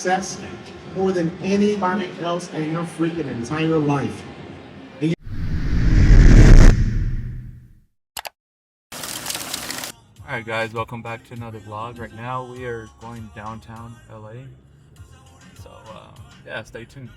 success more than anybody else in your freaking entire life. Alright guys, welcome back to another vlog. Right now we are going downtown LA. So yeah, stay tuned.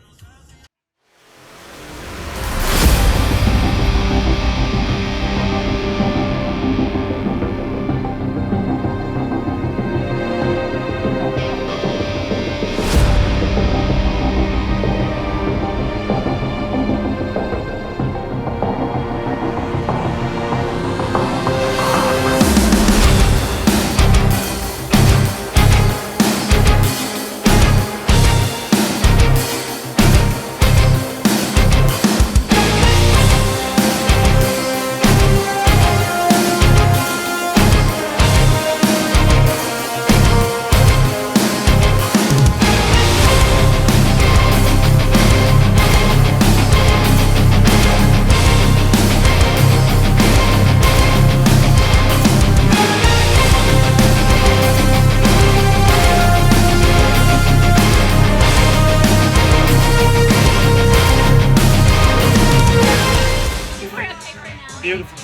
Beautiful.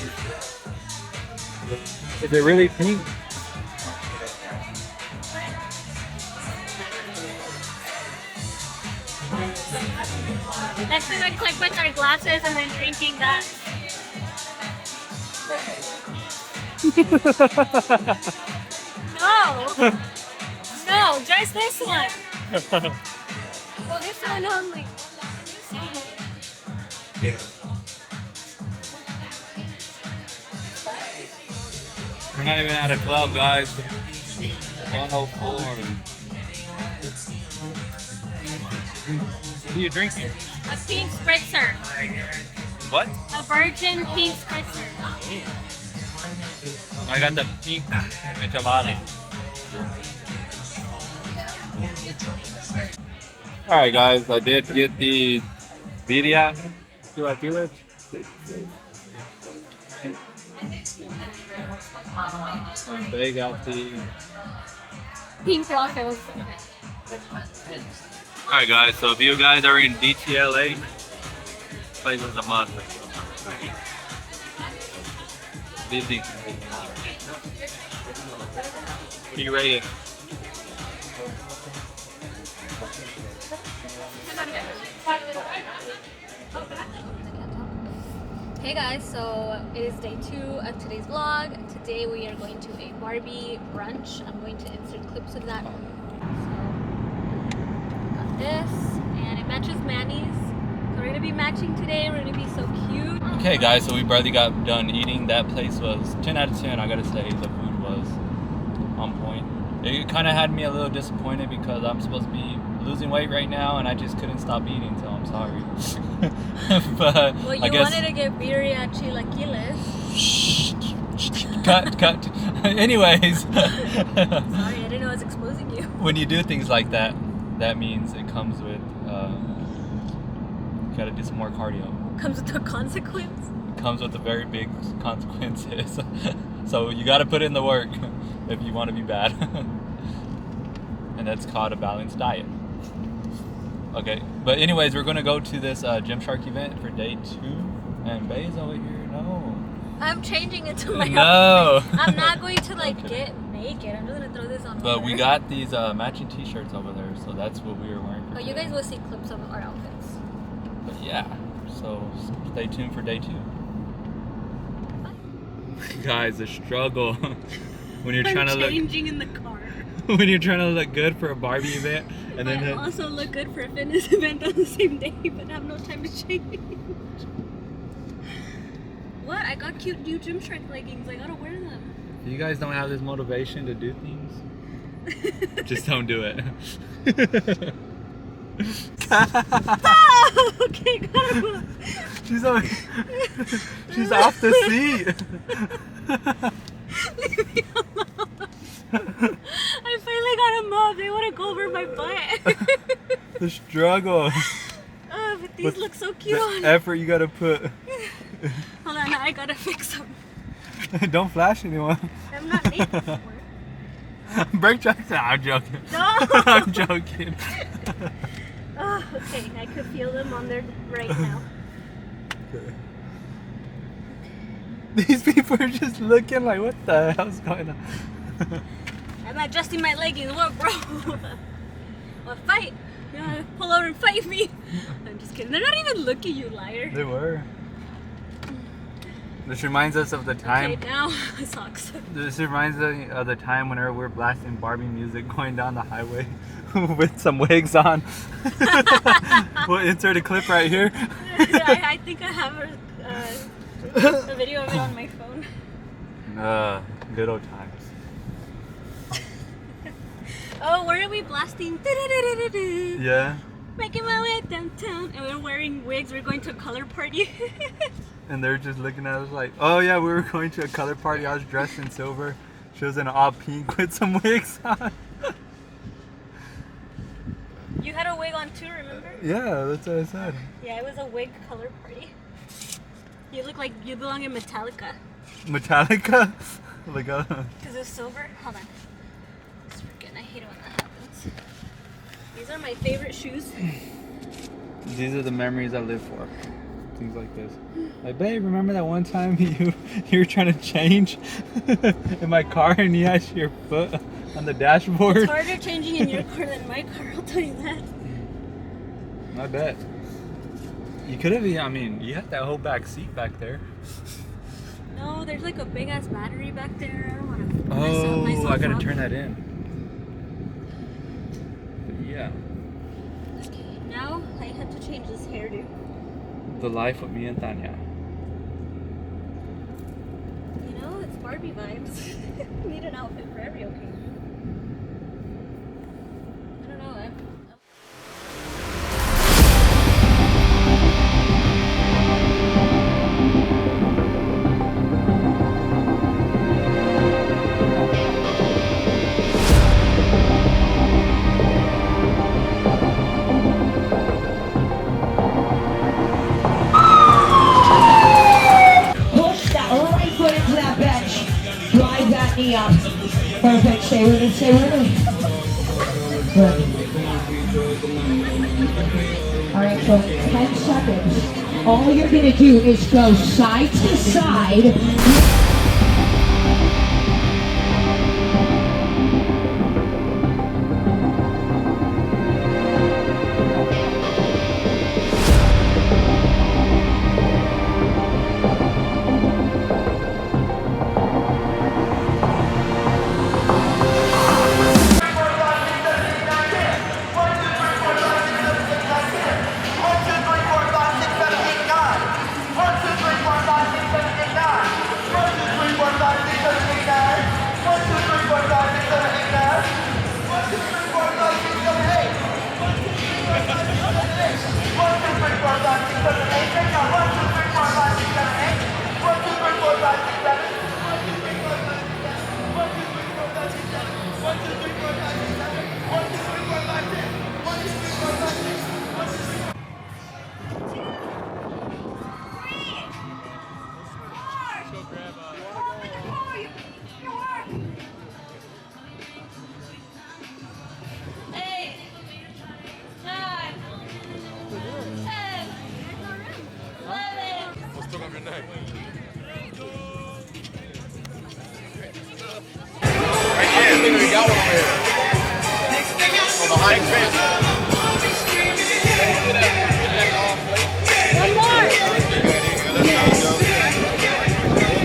Is it really pink? Next time I click with our glasses and then drinking that. No! No, just this one. Well, this one only. We're not even at a club, guys. 104. What are you drinking? A pink spritzer. What? A virgin pink spritzer. I got the pink michelada. Alright guys, I did get the birria. Do I feel it? And they got the Pink waffles. Alright guys, so if you guys are in DTLA, place is a must. Busy. What do you rate it? Hey guys, so it is day 2 of today's vlog. Today we are going to a Barbie brunch. I'm going to insert clips of that. So, got this, and it matches Manny's. So we're gonna be matching today. We're gonna be so cute. Okay guys, so we barely got done eating. That place was 10 out of 10. I gotta say, the food was on point. It kind of had me a little disappointed because I'm supposed to be losing weight right now and I just couldn't stop eating, so I'm sorry. But well, you I guess... wanted to get birria chilaquiles. Cut. Anyways. Sorry, I didn't know I was exposing you. When you do things like that, that means it comes with, you gotta do some more cardio. Comes with a consequence. It comes with a very big consequences. So you gotta put in the work if you want to be bad. And that's called a balanced diet. Okay, but anyways, we're gonna go to this Gymshark event for day 2. And Bay's over here, no. I'm changing it to my No. outfit. I'm not going to like get naked. I'm just gonna throw this on. But we got these matching t-shirts over there, so that's what we were wearing for Oh, you guys will see clips of our outfits. But yeah, so stay tuned for day 2. Guys, the struggle when you're trying to look changing in the car. when you're trying to look good for a Barbie event, and then I also look good for a fitness event on the same day, but have no time to change. What? I got cute new Gymshark leggings. I gotta wear them. if you guys don't have this motivation to do things, just don't do it. Oh, okay, gotta go. She's over, she's off the seat. Leave me alone. I finally got them up. They want to go over my butt. The struggle. Oh, but these look so cute The on. effort you gotta put. Hold on, I gotta fix them. Don't flash anyone. I'm not naked before. Brake Jackson. I'm joking. No. I'm joking. Oh, okay, I could feel them on there right now. These people are just looking like, what the hell's going on? I'm adjusting my leggings. What, bro? Well, fight. You wanna pull over and fight me? I'm just kidding. They're not even looking, you liar. They were. This reminds us of the time. Okay, now it sucks. This reminds me of the time whenever we're blasting Barbie music going down the highway with some wigs on. We'll insert a clip right here. I think I have a video of it on my phone. Good old times. Oh, where are we blasting? Yeah. Making my way downtown, and we're wearing wigs. We're going to a color party. And they're just looking at us like, oh yeah, we were going to a color party. I was dressed in silver. She was in all pink with some wigs on. You had a wig on too, remember? Yeah, that's what I said. Yeah, it was a wig color party. You look like you belong in Metallica. Metallica? Like Because it was silver? Hold on. It's freaking, I hate it when that happens. These are my favorite shoes. These are the memories I live for. Things like this. Like, babe, remember that one time you were trying to change in my car and you had your foot on the dashboard? It's harder changing in your car than my car, I'll tell you that. I bet. You could have, I mean, you had that whole back seat back there. No, there's like a big ass battery back there. I don't want to Oh, myself I gotta up. turn that in. But yeah. Okay, now I have to change this hairdo. The life of me and Tanya. You know, it's Barbie vibes. Need an outfit for every occasion. I don't know. Push that right foot into that bench. Drive that knee up. Perfect. Stay with it. Stay with it. Good. All right, so 10 seconds. All you're going to do is go side to side.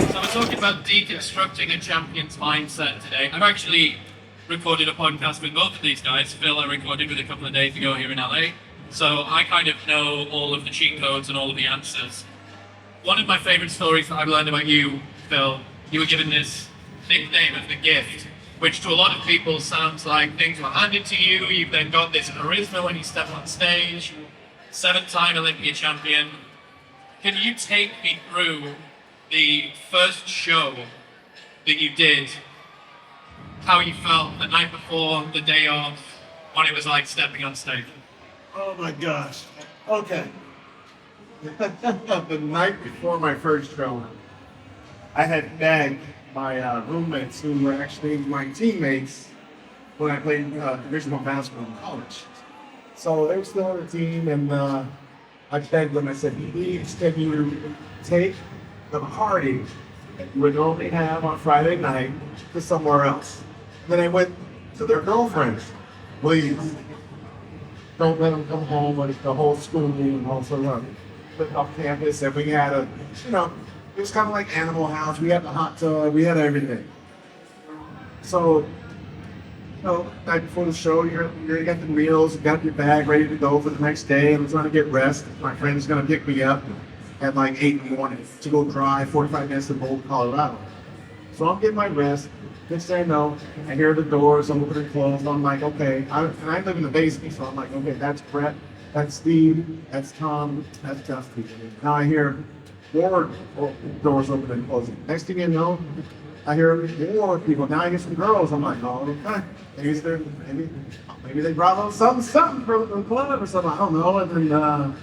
So we're talking about deconstructing a champion's mindset today. I've actually recorded a podcast with both of these guys. Phill I recorded with a couple of days ago here in LA. So I kind of know all of the cheat codes and all of the answers. One of my favorite stories that I've learned about you, Phill, you were given this nickname of the gift, which to a lot of people sounds like things were handed to you. You've then got this charisma when you step on stage, 7-time Olympia champion. Can you take me through the first show that you did, how you felt the night before, the day of, what it was like stepping on stage? Oh my gosh. Okay. The night before my first show, I had begged my roommates, who were actually my teammates, when I played Division I basketball in college. So they were still on the team, and I begged them. I said, please, can you take the party that you would normally have on Friday night to somewhere else? Then they went to their girlfriends. Please, don't let them come home like the whole school meeting also run. But off campus, and we had a, it was kind of like Animal House. We had the hot tub, we had everything. So, night before the show, you got the meals, you got your bag ready to go for the next day, and I'm trying to get rest. My friend's gonna pick me up at like 8 in the morning to go drive 45 minutes to Boulder, Colorado. So I'm getting my rest. Next thing I know, I hear the doors, I'm opening closed. I'm like, okay. And I live in the basement, so I'm like, okay, that's Brett, that's Steve, that's Tom, that's Dusty. Now I hear more doors open and closing. Next thing you know, I hear more people. Now I hear some girls. I'm like, oh, okay. Maybe they brought on something for the club or something. I don't know. And then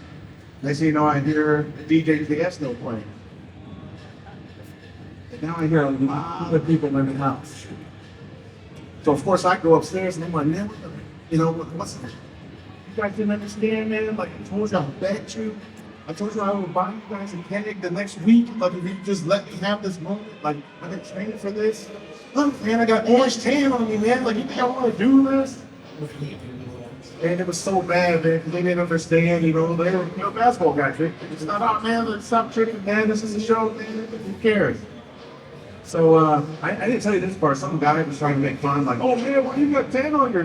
next thing you know, I hear DJ Tiesto playing. And now I hear a lot of people in the house. So of course I go upstairs and I'm like, man, what's you guys didn't understand, man? Like I told you, I bet you. I told you I would buy you guys a cake the next week. Like if you just let me have this moment, like I've been training for this. Look, man, I got orange tan on me, man. Like you think I want to do this? And it was so bad, man. They didn't understand, they were basketball guys. It's not out, man. Let's stop tricking, man. This is a show, man. Who cares? So I didn't tell you this part. Some guy was trying to make fun, like, oh man, why you got tan on your?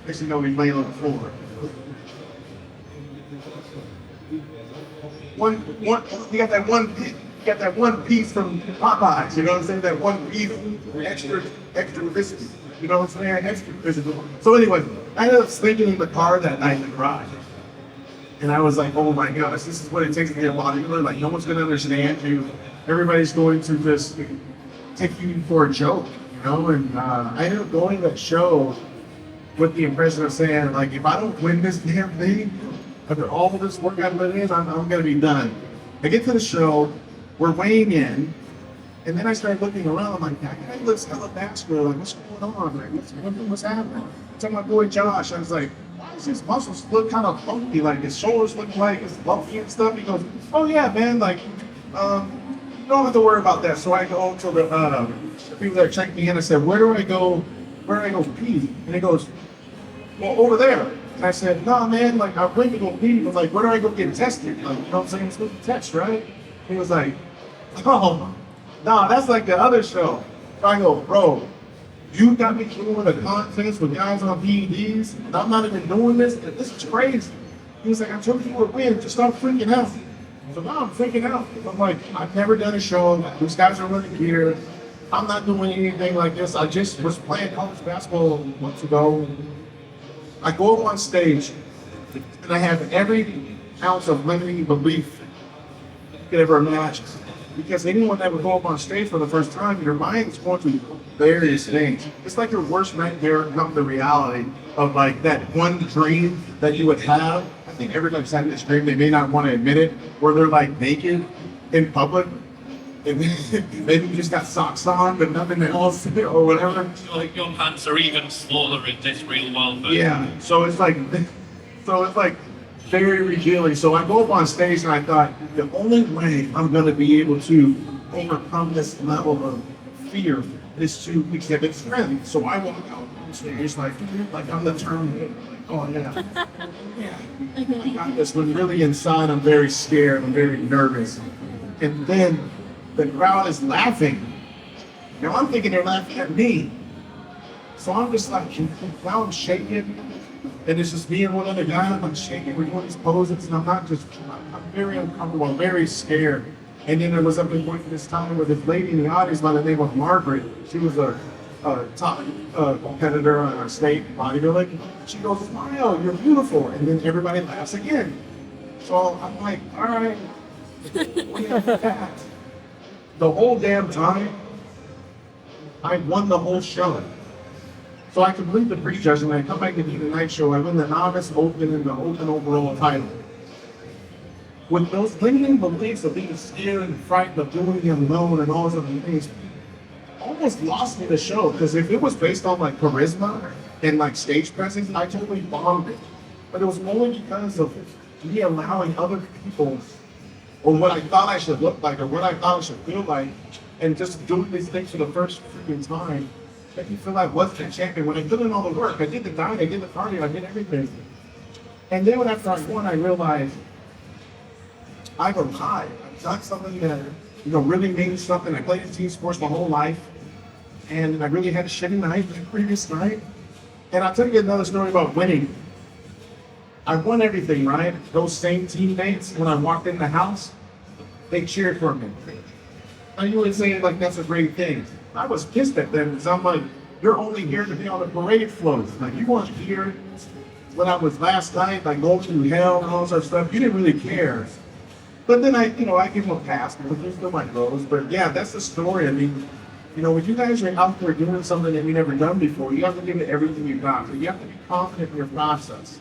Next thing you know, he's laying on the floor. You got that one piece from Popeyes, you know what I'm saying? That one piece, extra biscuit, you know what I'm saying? Extra biscuit. So anyway, I ended up sleeping in the car that night in the garage. And I was like, oh my gosh, this is what it takes to get a bodybuilder. Like, no one's gonna understand you. Everybody's going to just take you for a joke, And I ended up going to that show with the impression of saying, like, if I don't win this damn thing, after all of this work I've put in, I'm gonna be done. I get to the show, we're weighing in, and then I started looking around. I'm like, that guy looks hella vascular. Like, what's going on? Like, what's happening? I told my boy Josh, I was like, why does his muscles look kind of funky? Like his shoulders look like it's lumpy and stuff. He goes, oh yeah, man. Like, you don't have to worry about that. So I go to the people that checked me in. I said, where do I go pee? And he goes, well, over there. And I said, no, man, like, I went to go pee. He was like, where do I go get tested? Like, you know what I'm saying? I'm supposed to test, right? He was like, oh, no, that's like the other show. I go, bro, you got me doing a contest with guys on PEDs, and I'm not even doing this? This is crazy. He was like, I told you you would win. Just stop freaking out. So now I'm freaking out. I'm like, I've never done a show. These guys are running here. I'm not doing anything like this. I just was playing college basketball months ago. I go up on stage, and I have every ounce of limiting belief you could ever imagine. Because anyone that would go up on stage for the first time, your mind is going to various things. It's like your worst nightmare come to reality of like that one dream that you would have. I think everybody's had this dream, they may not want to admit it, where they're like naked in public. And maybe you just got socks on, but nothing else, or whatever. Like your pants are even smaller in this real world. But yeah, so it's like very revealing. So I go up on stage and I thought, the only way I'm gonna be able to overcome this level of fear is to exhibit strength. So I walk out on stage like I'm the Terminator. Like, oh yeah, I got this. But really inside, I'm very scared. I'm very nervous. And then the crowd is laughing. Now I'm thinking they're laughing at me. So I'm just like, now I'm shaking. And it's just me and one other guy, and I'm shaking, we're doing these poses, and I'm very uncomfortable, I'm very scared. And then there was up in point this time with this lady in the audience by the name of Margaret. She was a top competitor on our state bodybuilding. She goes, smile, you're beautiful. And then everybody laughs again. So I'm like, all right, the whole damn time, I won the whole show. So I complete the pre-judging, I come back to do the night show, I win the novice, open, and the open overall title. With those limiting beliefs of being scared and frightened of doing it alone and all those other things, all almost lost me the show, because if it was based on like charisma and like stage presence, I totally bombed it. But it was only because of me allowing other people, or what I thought I should look like, or what I thought I should feel like, and just doing these things for the first freaking time, make me feel like I wasn't a champion. When I put in all the work, I did the diet, I did the cardio, I did everything. And then when after I won, I realized I've arrived. I've done something that, really means something. I played in team sports my whole life, and I really had a shitty night the previous night. And I'll tell you another story about winning. I won everything, right? Those same teammates, when I walked in the house, they cheered for me. Now you would say like that's a great thing. I was pissed at them because I'm like, you're only here to be on the parade float. Like you weren't here when I was last night, like going through hell and all that stuff. You didn't really care. But then I give them a pass because they're still my bros. But yeah, that's the story. I mean, when you guys are out there doing something that you've never done before, you have to give it everything you got. So you have to be confident in your process.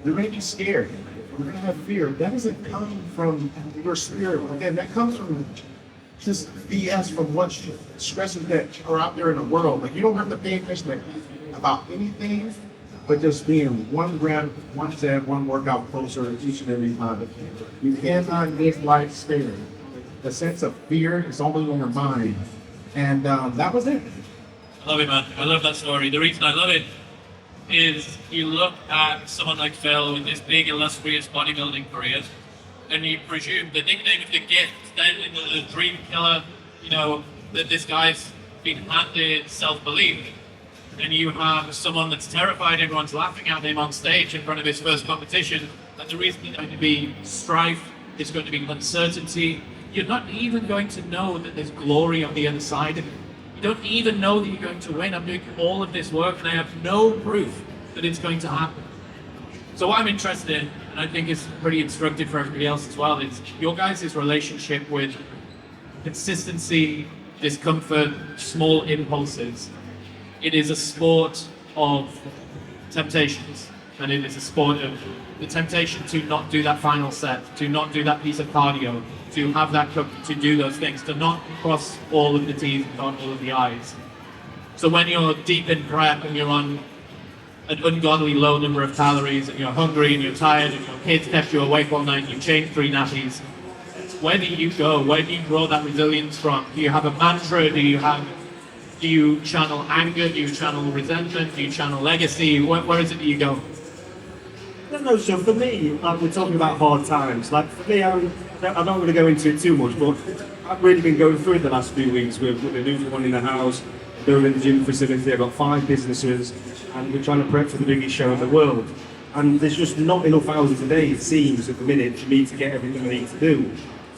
You're going to be scared. You're going to have fear. That doesn't come from your spirit. Again, that comes from just BS from what stresses that are out there in the world. Like you don't have to pay attention about anything, but just being one rep, one set, one workout closer each and every time. You cannot make life scary. The sense of fear is only in your mind. And that was it. I love it, man. I love that story. The reason I love it is you look at someone like Phill with this big illustrious bodybuilding career, and you presume the nickname of the gift, then the dream killer, that this guy's been handed self-belief. And you have someone that's terrified, everyone's laughing at him on stage in front of his first competition, and the reason is going to be strife, it's going to be uncertainty. You're not even going to know that there's glory on the other side of it. You don't even know that you're going to win. I'm doing all of this work and I have no proof that it's going to happen. So what I'm interested in, and I think is pretty instructive for everybody else as well, is your guys' relationship with consistency, discomfort, small impulses. It is a sport of temptations, and it is a sport of the temptation to not do that final set, to not do that piece of cardio, to have that cook, to do those things, to not cross all of the T's and dot all of the I's. So when you're deep in prep and you're on an ungodly low number of calories and you're hungry and you're tired and your kids kept you awake all night and you've changed 3 nappies, where do you go? Where do you draw that resilience from? Do you have a mantra? Do you channel anger? Do you channel resentment? Do you channel legacy? Where is it that you go? No, so for me, we're talking about hard times. Like for me, I'm not going to go into it too much, but I've really been going through it the last few weeks with a new one in the house, building the gym facility. I've got 5 businesses, and we're trying to prep for the biggest show in the world. And there's just not enough hours a day, it seems, at the minute, for me to get everything I need to do.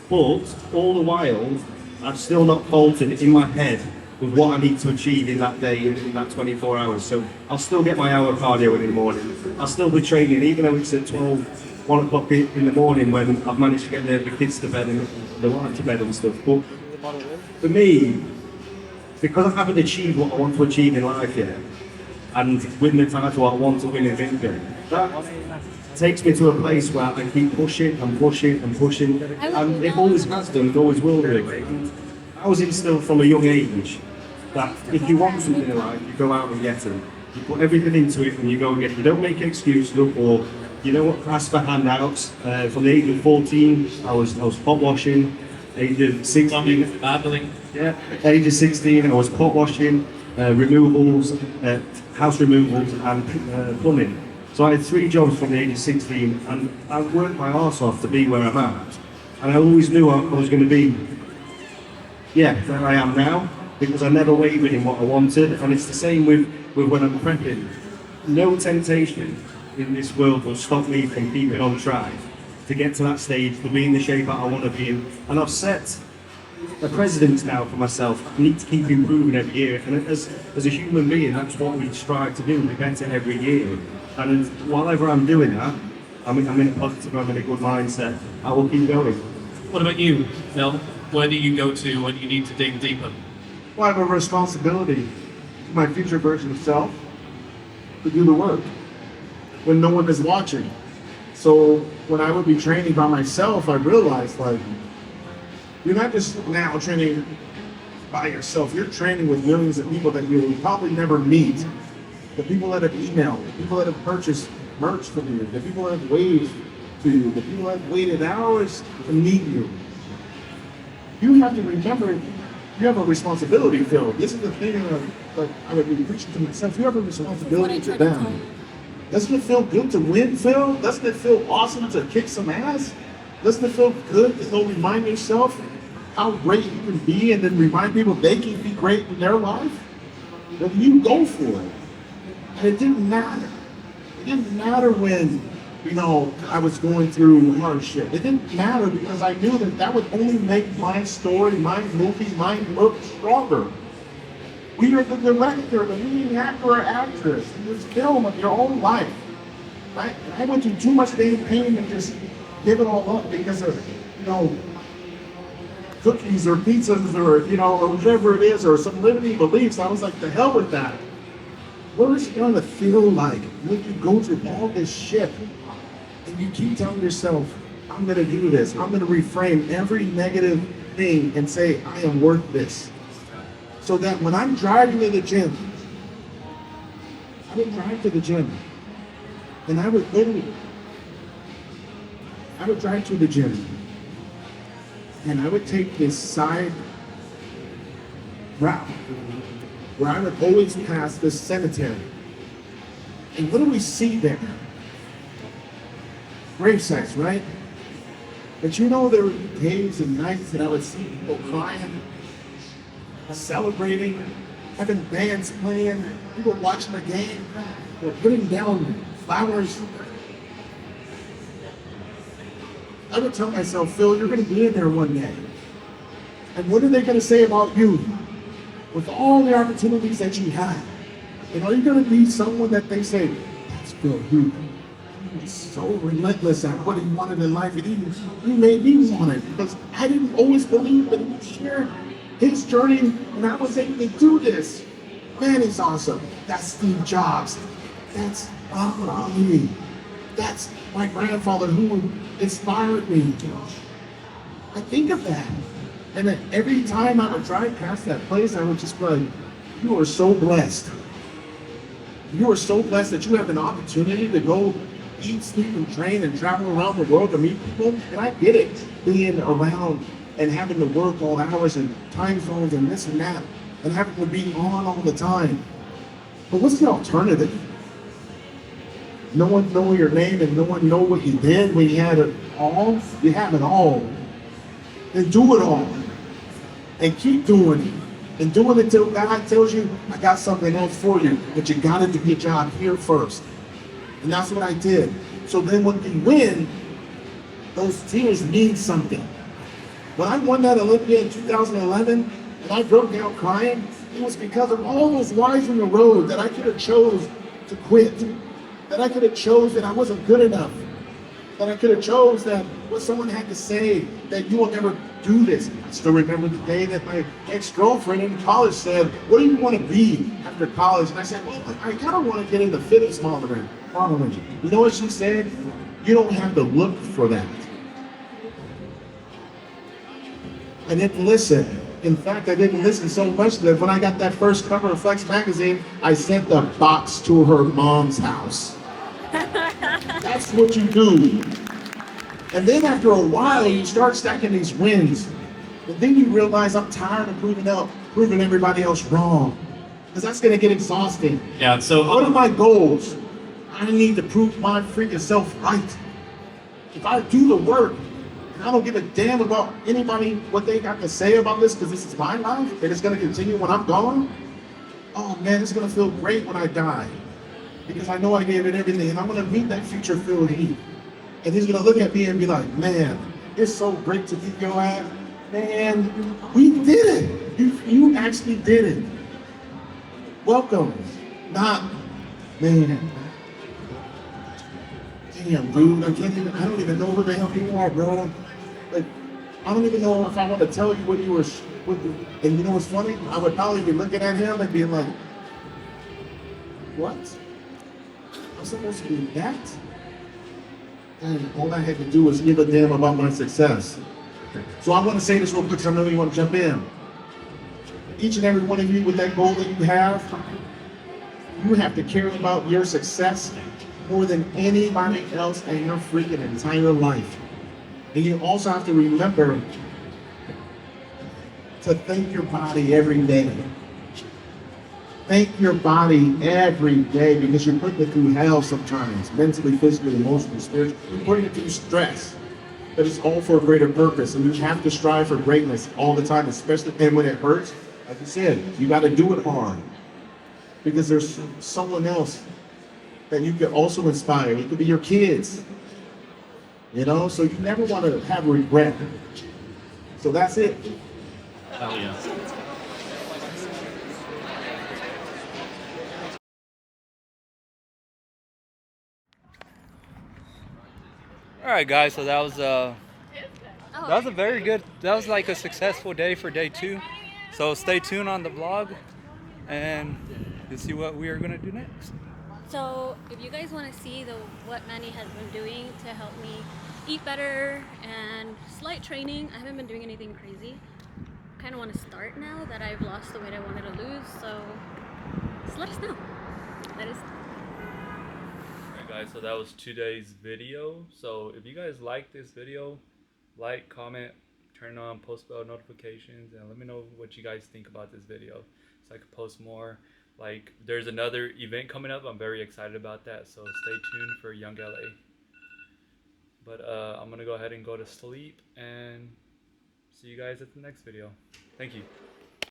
But all the while, I've still not faltered in my head with what I need to achieve in that day, in that 24 hours. So I'll still get my hour of cardio in the morning. I'll still be training, even though it's at 1 o'clock in the morning when I've managed to get the kids to bed and the wife to bed and stuff. But for me, because I haven't achieved what I want to achieve in life yet, and win the title I want to win in Victor, that takes me to a place where I keep pushing and pushing and pushing, and it always has done, it always will do. I was instilled from a young age that if you want something in life, you go out and get it. You put everything into it and you go and get it. You don't make excuses up or, ask for handouts. From the age of 14, I was pot washing. Age of 16, yeah. Age of 16, I was pot washing, removals, house removals, and plumbing. So I had 3 jobs from the age of 16, and I worked my arse off to be where I'm at. And I always knew I was going to be, where I am now, because I never wavered in what I wanted. And it's the same with when I'm prepping. No temptation in this world will stop me from keeping on track to get to that stage, to be in the shape that I want to be in. And I've set a precedent now for myself. I need to keep improving every year. And as a human being, that's what we strive to do, be better every year. And whatever I'm doing that, I'm in a positive, I'm in a good mindset, I will keep going. What about you, Phill? Where do you go to when you need to dig deeper? Well, I have a responsibility to my future version of self to do the work when no one is watching. So when I would be training by myself, I realized you're not just now training by yourself. You're training with millions of people that you'll probably never meet. The people that have emailed, the people that have purchased merch from you, the people that have waved to you, the people that have waited hours to meet you. You have to remember, you have a responsibility, Phill. This is the thing that I would be preaching to myself. You have a responsibility to them. Doesn't it feel good to win, Phill? Doesn't it feel awesome to kick some ass? Doesn't it feel good to go remind yourself how great you can be and then remind people they can be great in their life? Then you go for it. And it didn't matter. It didn't matter when, I was going through hardship. It didn't matter because I knew that would only make my story, my movie, my book stronger. We are the director, the leading actor or actress in this film of your own life. Right? I went through too much pain and just give it all up because of, cookies or pizzas or whatever it is, or some limiting beliefs. I was like, the hell with that. What is it going to feel like when you go through all this shit and you keep telling yourself, I'm going to do this. I'm going to reframe every negative thing and say, I am worth this. So that when I'm driving to the gym, I would drive to the gym and I would drive to the gym and I would take this side route where I would always pass this cemetery. And what do we see there? Grave sites, right? But there were days and nights that I would see people crying, celebrating, having bands playing, people watching the game, or putting down flowers. I would tell myself, Phill, you're going to be in there one day. And what are they going to say about you? With all the opportunities that you have, are you going to be someone that they say, that's Phill, he's so relentless at what he wanted in life, and he made me want it, because I didn't always believe that he shared his journey, and I was able to do this. Man, he's awesome. That's Steve Jobs. That's Ali. That's my grandfather who inspired me. I think of that. And then every time I would drive past that place, I would just be like, you are so blessed. You are so blessed that you have an opportunity to go eat, sleep, and train and travel around the world to meet people. And I get it, being around and having to work all hours and time zones and this and that, and having to be on all the time. But what's the alternative? No one know your name and no one know what you did when you had it all. You have it all. Then do it all. And keep doing it. And do it until God tells you, I got something else for you, but you gotta do your job here first. And that's what I did. So then when we win, those tears mean something. When I won that Olympia in 2011, and I broke down crying, it was because of all those lies in the road that I could have chose to quit. That I could have chose that I wasn't good enough. That I could have chose that what someone had to say, that you will never do this. I still remember the day that my ex-girlfriend in college said, what do you want to be after college? And I said, well, I kind of want to get into fitness monitoring. You know what she said? You don't have to look for that. I didn't listen. In fact, I didn't listen so much that when I got that first cover of Flex magazine, I sent the box to her mom's house. That's what you do. And then after a while, you start stacking these wins. And then you realize I'm tired of proving everybody else wrong. Because that's going to get exhausting. Yeah, so what are my goals? I need to prove my freaking self right. If I do the work, and I don't give a damn about anybody, what they got to say about this, because this is my life, and it's going to continue when I'm gone, oh man, it's going to feel great when I die. Because I know I gave it everything, and I'm going to meet that future Phill Heath. And he's going to look at me and be like, man, it's so great to meet your ass. Man, we did it. You actually did it. Welcome. Not, man. Damn, dude, I don't even know who the hell you are, bro. Like, I don't even know if I want to tell you what you were, and you know what's funny? I would probably be looking at him and being like, what? I'm supposed to be that? And all I had to do was give a damn about my success. So I want to say this real quick because I know you want to jump in. each and every one of you with that goal that you have to care about your success more than anybody else in your freaking entire life. And you also have to remember to thank your body every day. Thank your body every day because you're putting it through hell sometimes, mentally, physically, emotionally, spiritually. You're putting it through stress. But it's all for a greater purpose. And you have to strive for greatness all the time, especially and when it hurts. Like you said, you got to do it hard. Because there's someone else that you can also inspire. It could be your kids. You know, so you never want to have regret. So that's it. Oh yeah. All right, guys. So that was a very good. That was like a successful day for day 2. So stay tuned on the vlog, and you'll see what we are gonna do next. So if you guys want to see what Manny has been doing to help me eat better and slight training, I haven't been doing anything crazy. I kind of want to start now that I've lost the weight I wanted to lose. So just let us know. Let us know. Alright guys, so that was today's video. So if you guys like this video, like, comment, turn on post bell notifications, and let me know what you guys think about this video so I can post more. Like, there's another event coming up. I'm very excited about that, so stay tuned for Young LA. But I'm gonna go ahead and go to sleep, and see you guys at the next video. Thank you.